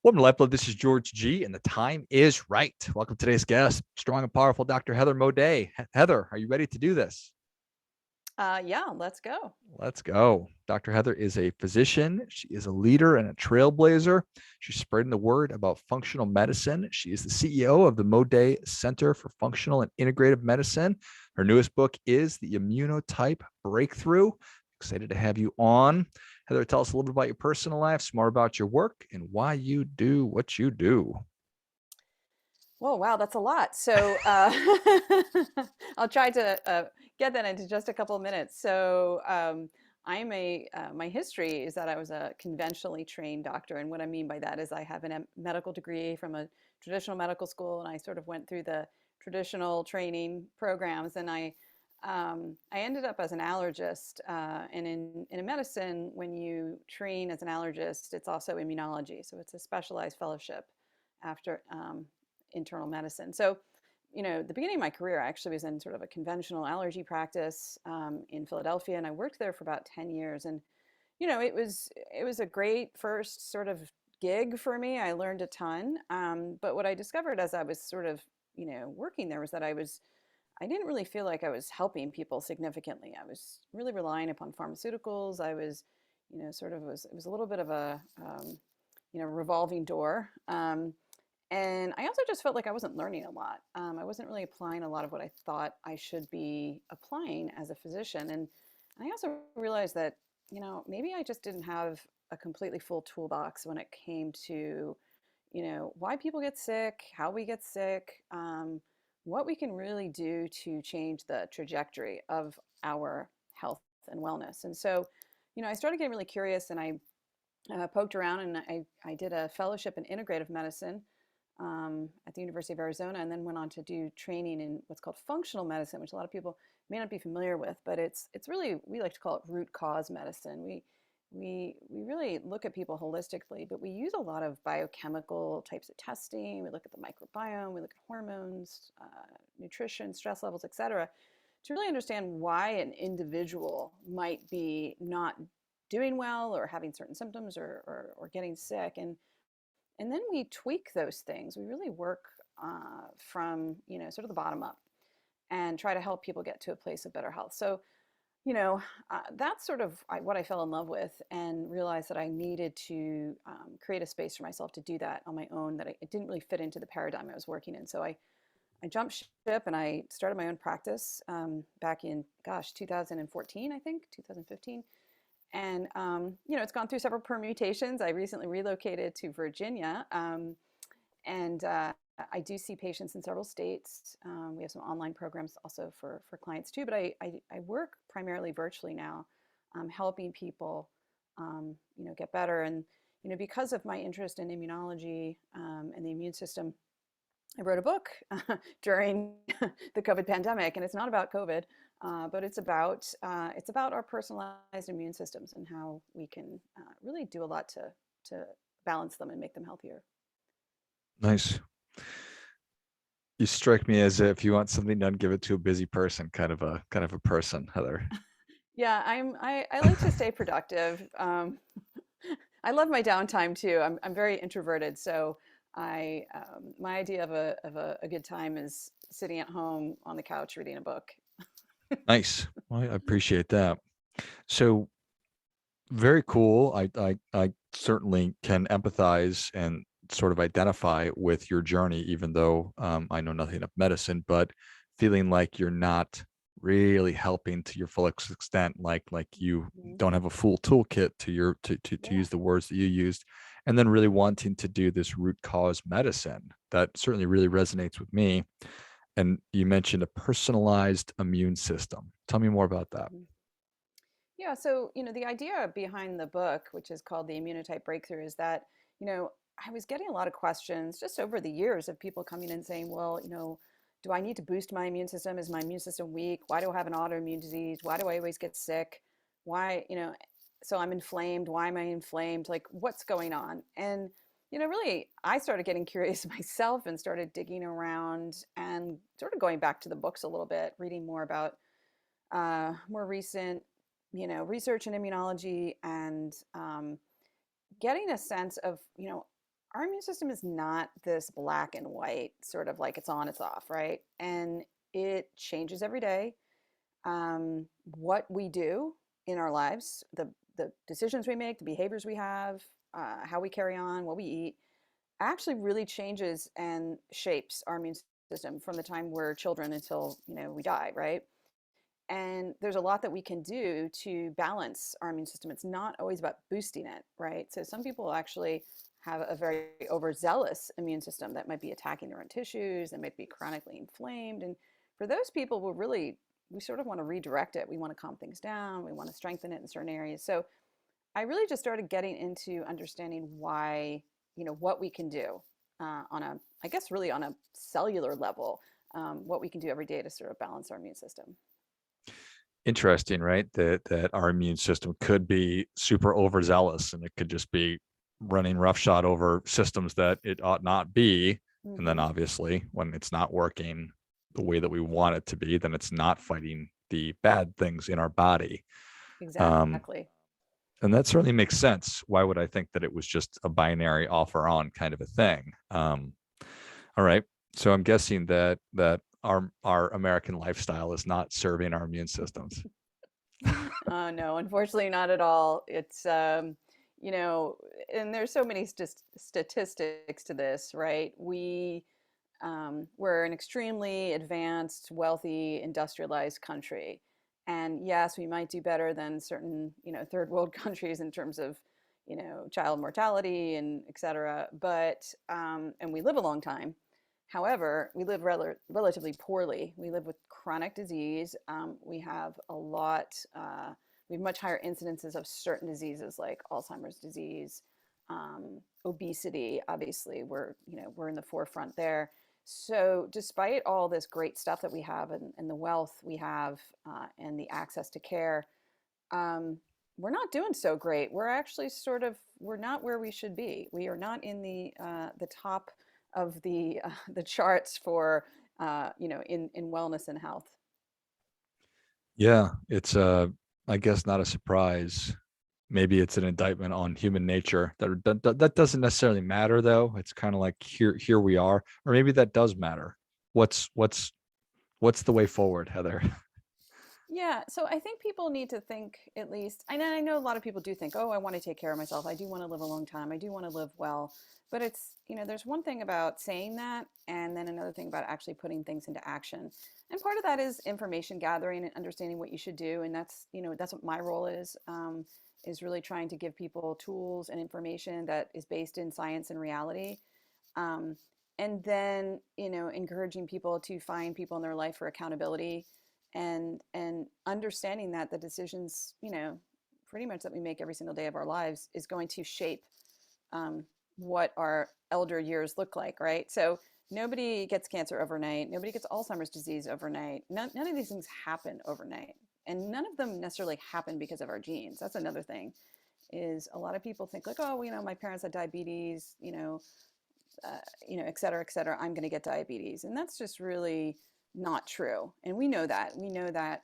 Welcome to LifeBlood. This is George G, and the time is right. Welcome to today's guest, strong and powerful Dr. Heather Moday. Heather, are you ready to do this? Yeah, let's go. Let's go. Dr. Heather is a physician. She is a leader and a trailblazer. She's spreading the word about functional medicine. She is the CEO of the Moday Center for Functional and Integrative Medicine. Her newest book is the Immunotype Breakthrough. Excited to have you on. Heather, tell us a little bit about your personal life, some more about your work, and why you do what you do. Whoa, wow, that's a lot. So I'll try to get that into just a couple of minutes. My history is that I was a conventionally trained doctor. And what I mean by that is I have a medical degree from a traditional medical school, and I sort of went through the traditional training programs. And I ended up as an allergist. And in medicine, when you train as an allergist, it's also immunology. So it's a specialized fellowship after internal medicine. So, the beginning of my career, I actually was in sort of a conventional allergy practice in Philadelphia, and I worked there for about 10 years. And, it was a great first sort of gig for me. I learned a ton. But what I discovered as I was sort of, working there was that I didn't really feel like I was helping people significantly. I was really relying upon pharmaceuticals. I was, sort of it was a little bit of a, revolving door. And I also just felt like I wasn't learning a lot. I wasn't really applying a lot of what I thought I should be applying as a physician. And I also realized that, maybe I just didn't have a completely full toolbox when it came to, why people get sick, how we get sick, what we can really do to change the trajectory of our health and wellness. And so, I started getting really curious, and I poked around, and I did a fellowship in integrative medicine at the University of Arizona, and then went on to do training in what's called functional medicine, which a lot of people may not be familiar with, but it's really, we like to call it root cause medicine. We really look at people holistically, but we use a lot of biochemical types of testing. We look at the microbiome, we look at hormones, nutrition, stress levels, et cetera, to really understand why an individual might be not doing well or having certain symptoms or getting sick. And then we tweak those things. We really work from, sort of the bottom up and try to help people get to a place of better health. So, that's sort of what I fell in love with, and realized that I needed to create a space for myself to do that on my own, that it didn't really fit into the paradigm I was working in. So I jumped ship, and I started my own practice back in, 2014, I think, 2015. And, it's gone through several permutations. I recently relocated to Virginia, and I do see patients in several states. We have some online programs also for clients too, but I work primarily virtually now, helping people, get better. And, because of my interest in immunology and the immune system, I wrote a book during the COVID pandemic, and it's not about COVID, but it's about our personalized immune systems and how we can really do a lot to balance them and make them healthier. Nice. You strike me as if you want something done, give it to a busy person, kind of a person, Heather. Yeah, I like to stay productive. I love my downtime too. I'm very introverted, so my idea of a good time is sitting at home on the couch reading a book. Nice. Well, I appreciate that. So very cool. I certainly can empathize and sort of identify with your journey, even though I know nothing of medicine, but feeling like you're not really helping to your full extent, like you Mhm. don't have a full toolkit to your to Yeah. use the words that you used, and then really wanting to do this root cause medicine. That certainly really resonates with me. And you mentioned a personalized immune system. Tell me more about that. Mhm. Yeah, so, the idea behind the book, which is called the Immunotype Breakthrough, is that, I was getting a lot of questions just over the years of people coming in saying, well, do I need to boost my immune system? Is my immune system weak? Why do I have an autoimmune disease? Why do I always get sick? Why, so I'm inflamed. Why am I inflamed? Like, what's going on? And, really, I started getting curious myself and started digging around and sort of going back to the books a little bit, reading more about more recent, research in immunology, and getting a sense of, Our immune system is not this black and white, sort of like it's on, it's off, right? And it changes every day. What we do in our lives, the decisions we make, the behaviors we have, how we carry on, what we eat, actually really changes and shapes our immune system from the time we're children until we die, right? And there's a lot that we can do to balance our immune system. It's not always about boosting it, right? So some people actually have a very overzealous immune system that might be attacking their own tissues, that might be chronically inflamed. And for those people, we sort of want to redirect it. We want to calm things down. We want to strengthen it in certain areas. So I really just started getting into understanding why, what we can do on a, I guess, really on a cellular level, what we can do every day to sort of balance our immune system. Interesting, right? That our immune system could be super overzealous and it could just be running roughshod over systems that it ought not be. And then Hmm. obviously when it's not working the way that we want it to be, then it's not fighting the bad things in our body. Um, Exactly. and that certainly makes sense. Why would I think that it was just a binary off or on kind of a thing? All right. So I'm guessing that our American lifestyle is not serving our immune systems. No, unfortunately, not at all. It's, you know, and there's so many statistics to this, right? We're an extremely advanced, wealthy, industrialized country. And yes, we might do better than certain, third world countries in terms of, child mortality and et cetera. And we live a long time. However, we live relatively poorly. We live with chronic disease. We have much higher incidences of certain diseases like Alzheimer's disease, obesity. Obviously, we're in the forefront there. So, despite all this great stuff that we have and the wealth we have and the access to care, um, we're not doing so great. We're actually we're not where we should be. We are not in the top of the charts for in wellness and health. Yeah, it's I guess not a surprise. Maybe it's an indictment on human nature. That doesn't necessarily matter though. It's kind of like here we are, or maybe that does matter. What's what's what's the way forward, Heather? Yeah, so I think people need to think at least, and I know a lot of people do think, oh, I want to take care of myself. I do want to live a long time. I do want to live well. But there's one thing about saying that, and then another thing about actually putting things into action. And part of that is information gathering and understanding what you should do. And that's what my role is really trying to give people tools and information that is based in science and reality. Um, and then, encouraging people to find people in their life for accountability and understanding that the decisions pretty much that we make every single day of our lives is going to shape um, what our elder years look like, right? So nobody gets cancer overnight, nobody gets Alzheimer's disease overnight. None of these things happen overnight, and none of them necessarily happen because of our genes. That's another thing, is a lot of people think like, oh, my parents had diabetes, et cetera, et cetera, I'm going to get diabetes. And that's just really not true. And we know that. We know that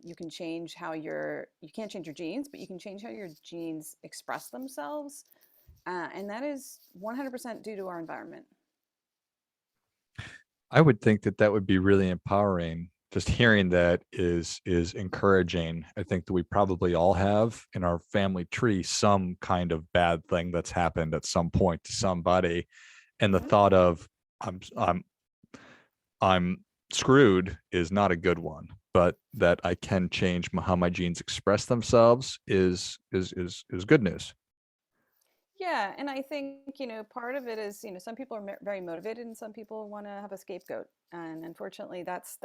you can change you can't change your genes, but you can change how your genes express themselves. And that is 100% due to our environment. I would think that would be really empowering. Just hearing that is encouraging. I think that we probably all have in our family tree some kind of bad thing that's happened at some point to somebody, and the Hmm. thought of I'm I'm I'm screwed is not a good one, but that I can change how my genes express themselves is good news. Yeah, and I think, part of it is, some people are very motivated and some people want to have a scapegoat. And unfortunately, that's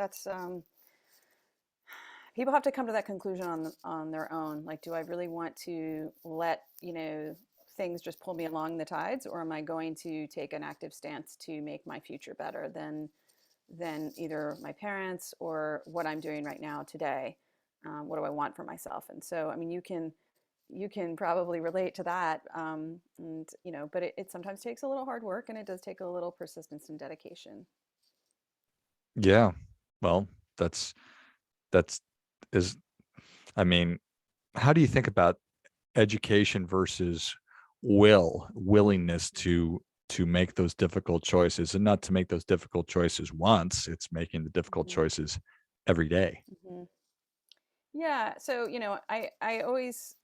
people have to come to that conclusion on their own. Like, do I really want to let, things just pull me along the tides, or am I going to take an active stance to make my future better than either my parents or what I'm doing right now today? What do I want for myself? And so, I mean, you can probably relate to that. And but it sometimes takes a little hard work, and it does take a little persistence and dedication. Yeah. Well, that's that's is I mean, how do you think about education versus willingness to to make those difficult choices, and not to make those difficult choices once. It's making the difficult Mhm. choices every day. Mhm. Yeah. So, I always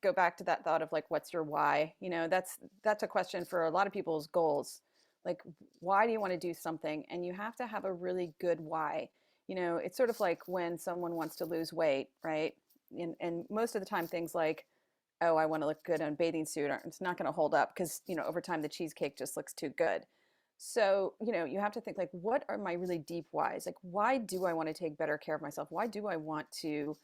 go back to that thought of like, what's your why? That's a question for a lot of people's goals. Like, why do you want to do something? And you have to have a really good why. It's sort of like when someone wants to lose weight, right? And most of the time, things like, oh, I want to look good in a bathing suit, it's not going to hold up because, over time the cheesecake just looks too good. So, you have to think like, what are my really deep whys? Like, why do I want to take better care of myself? Why do I want to,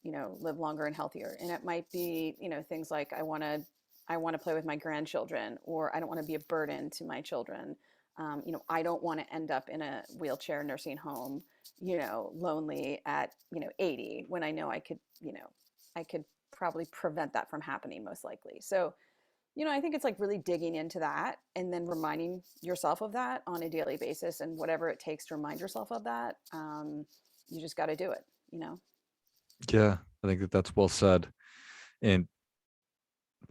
live longer and healthier? And it might be, things like I want to play with my grandchildren, or I don't want to be a burden to my children. I don't want to end up in a wheelchair nursing home, lonely at, 80, when I know I could probably prevent that from happening most likely. So, I think it's like really digging into that and then reminding yourself of that on a daily basis, and whatever it takes to remind yourself of that, you just got to do it. Yeah, I think that that's well said. And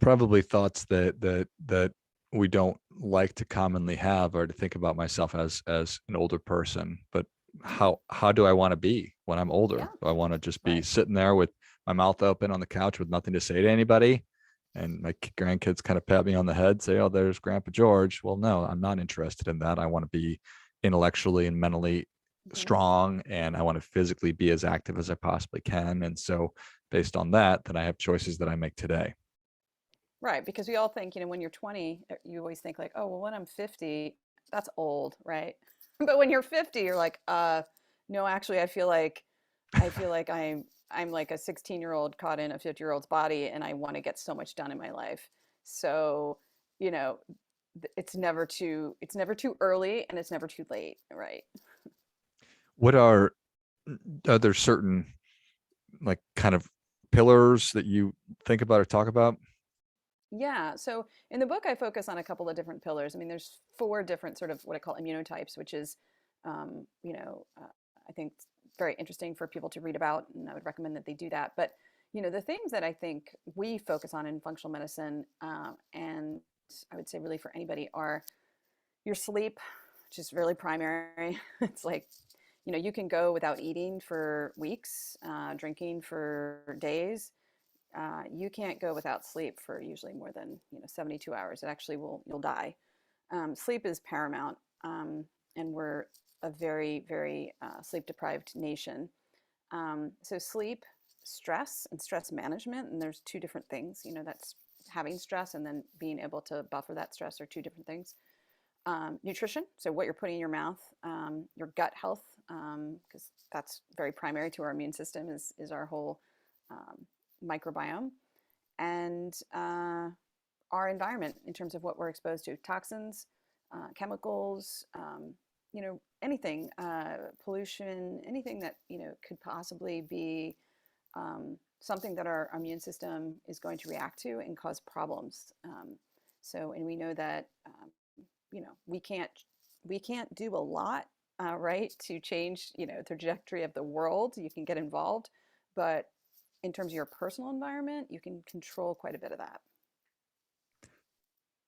probably thoughts that we don't like to commonly have are to think about myself as an older person, but Hmm. how do I want to be when I'm older? Yeah, Do I want to just be right. sitting there with my mouth open on the couch with nothing to say to anybody, and my grandkids kind of pat me on the head, say, oh, there's Grandpa George? Well, no, I'm not interested in that. I want to be intellectually and mentally Hmm. strong, and I want to physically be as active as I possibly can. And so based on that, then I have choices that I make today. Right, because we all think, when you're 20, you always think like, oh, well, when I'm 50, that's old, right? But when you're 50, you're like, no, actually, I feel like I'm like a 16-year-old caught in a 50-year-old's body, and I want to get so much done in my life. So, you know, it's never too early, and it's never too late, right? What are there certain, like, kind of pillars that you think about or talk about? Yeah. So in the book, I focus on a couple of different pillars. I mean, there's four different sort of what I call immunotypes, which is, I think very interesting for people to read about, and I would recommend that they do that. But the things that I think we focus on in functional medicine, and I would say really for anybody, are your sleep, which is really primary. It's like, you can go without eating for weeks, drinking for days. You can't go without sleep for usually more than 72 hours. It actually you'll die. Sleep is paramount, and we're a very very sleep deprived nation. So sleep, stress, and stress management, and there's two different things. That's having stress and then being able to buffer that stress are two different things. Nutrition, so what you're putting in your mouth, your gut health, because that's very primary to our immune system, is our whole um, microbiome, and our environment in terms of what we're exposed to, toxins, chemicals, anything, pollution, anything that could possibly be something that our immune system is going to react to and cause problems. And we know that we can't do a lot, right, to change the trajectory of the world. You can get involved, but in terms of your personal environment, you can control quite a bit of that.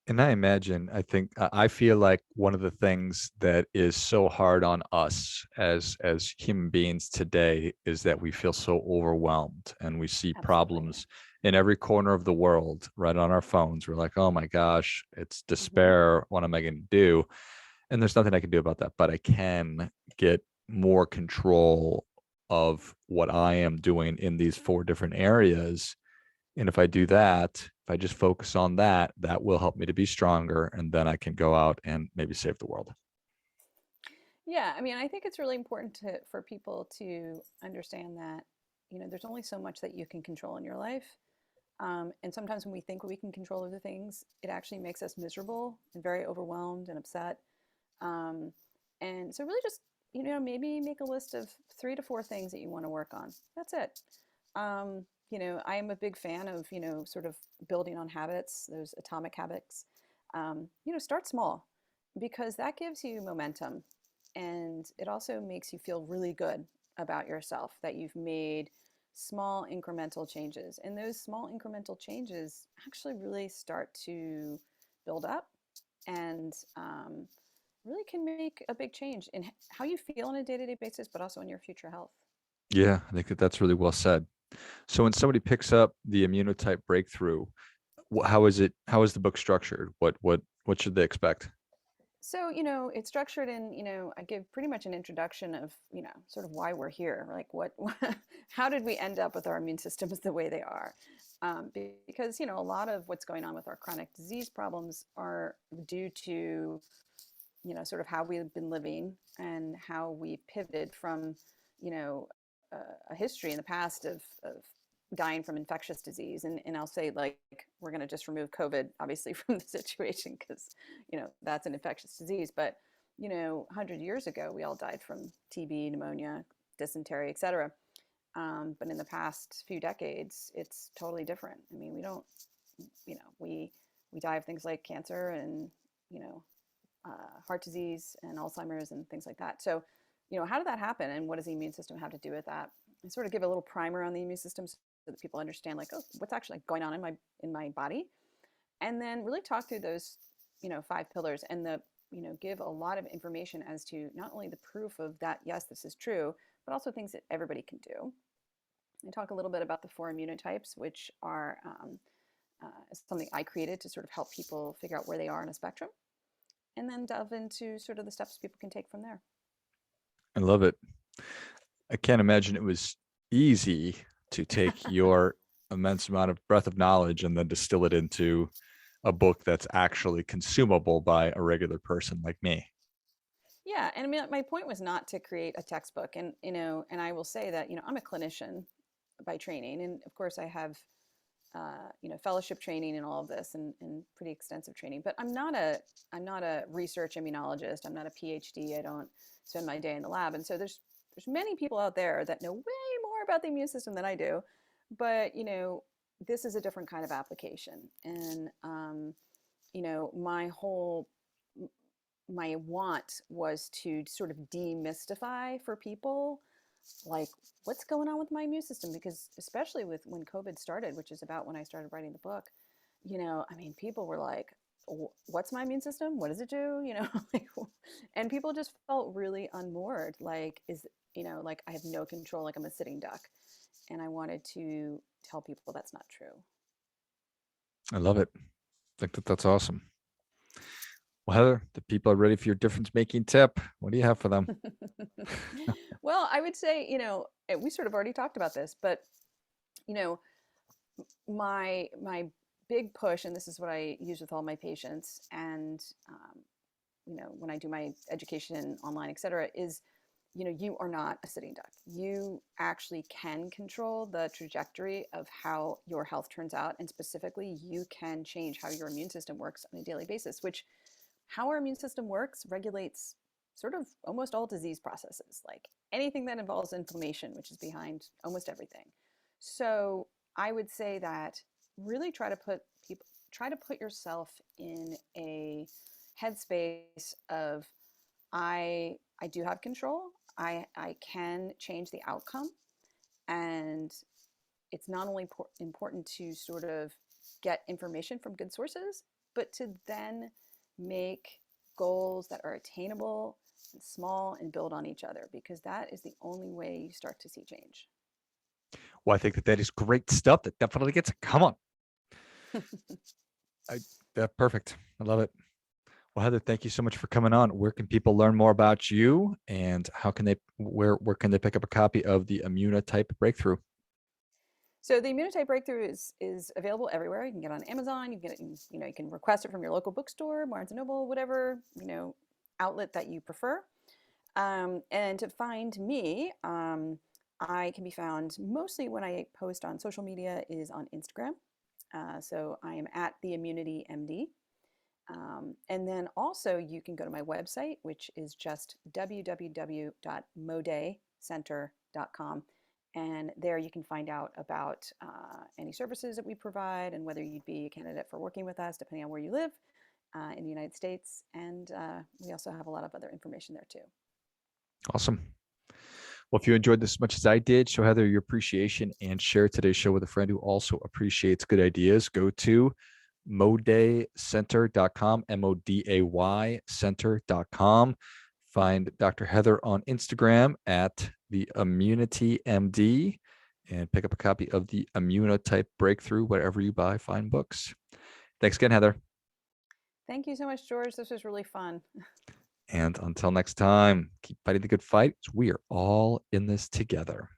And I imagine, I think, I feel like one of the things that is so hard on us as human beings today is that we feel so overwhelmed, and we see Absolutely. problems in every corner of the world right on our phones. We're like, oh my gosh, it's Hmm. despair. What am I going to do? And there's nothing I can do about that, but I can get more control of what I am doing in these four different areas. And if I do that, if I just focus on that, that will help me to be stronger. And then I can go out and maybe save the world. Yeah, I mean, I think it's really important for people to understand that there's only so much that you can control in your life. And sometimes when we think we can control other things, it actually makes us miserable and very overwhelmed and upset. Um, and so, really, just maybe make a list of 3 to 4 things that you want to work on. That's it. I am a big fan of sort of building on habits, those atomic habits. Start small, because that gives you momentum, and it also makes you feel really good about yourself that you've made small incremental changes, and those small incremental changes actually really start to build up, and really can make a big change in how you feel on a day-to-day basis, but also in your future health. Yeah, I think that that's really well said. So when somebody picks up the Immunotype Breakthrough, how is it? How is the book structured? What should they expect? So, it's structured in, I give pretty much an introduction of, sort of why we're here. Like, how did we end up with our immune systems the way they are? Because, a lot of what's going on with our chronic disease problems are due to, sort of how we've been living and how we pivoted from, you know, a history in the past of dying from infectious disease. And I'll say, like, we're going to just remove COVID, obviously, from the situation because, that's an infectious disease. But, 100 years ago, we all died from TB, pneumonia, dysentery, et cetera. But in the past few decades, it's totally different. I mean, we don't, we die of things like cancer and, you know, heart disease and Alzheimer's and things like that. So, how did that happen, and what does the immune system have to do with that? And sort of give a little primer on the immune system so that people understand, like, oh, what's actually going on in my body, and then really talk through those, 5 pillars, and give a lot of information as to not only the proof of that, yes, this is true, but also things that everybody can do. And talk a little bit about the 4 immunotypes, which are something I created to sort of help people figure out where they are in a spectrum, and then delve into sort of the steps people can take from there. I love it. I can't imagine it was easy to take your immense amount of breadth of knowledge and then distill it into a book that's actually consumable by a regular person like me. Yeah, and I mean, my point was not to create a textbook, and and I will say that I'm a clinician by training, and of course I have fellowship training and all of this, and pretty extensive training. But I'm not a research immunologist. I'm not a PhD. I don't spend my day in the lab, and so there's many people out there that know way more about the immune system than I do. But this is a different kind of application, and my whole my want was to sort of demystify for people, like, what's going on with my immune system, because especially with when COVID started, which is about when I started writing the book, I mean, people were like, what's my immune system, what does it do, like, and people just felt really unmoored, like, like I have no control, like I'm a sitting duck. And I wanted to tell people that's not true. I love it. I think that that's awesome. Well, Heather, the people are ready for your difference making tip. What do you have for them? Well, I would say, we sort of already talked about this, but you know, my big push, and this is what I use with all my patients, and when I do my education online, et cetera, is you are not a sitting duck. You actually can control the trajectory of how your health turns out, and specifically, you can change how your immune system works on a daily basis. Which, how our immune system works regulates sort of almost all disease processes, like anything that involves inflammation, which is behind almost everything. So I would say that really try to put yourself in a headspace of, I do have control. I can change the outcome, and it's not only important to sort of get information from good sources, but to then make goals that are attainable and small and build on each other, because that is the only way you start to see change. Well, I think that that is great stuff. That definitely gets it. Come on. I that perfect. I love it. Well, Heather, thank you so much for coming on. Where can people learn more about you, and how can they where can they pick up a copy of the Immunotype Breakthrough? So the Immunotype Breakthrough is available everywhere. You can get it on Amazon. You can get it, you can request it from your local bookstore, Barnes and Noble, whatever outlet that you prefer. And to find me, I can be found mostly when I post on social media is on Instagram. So I am at the Immunity MD. And then also you can go to my website, which is just www.modaycenter.com. And there you can find out about any services that we provide and whether you'd be a candidate for working with us, depending on where you live in the United States. And we also have a lot of other information there too. Awesome. Well, if you enjoyed this as much as I did, show Heather your appreciation and share today's show with a friend who also appreciates good ideas. Go to modaycenter.com, MODAY center.com. Find Dr. Heather on Instagram at the Immunity MD and pick up a copy of the Immunotype Breakthrough, wherever you buy fine books. Thanks again, Heather. Thank you so much, George. This was really fun. And until next time, keep fighting the good fight. We are all in this together.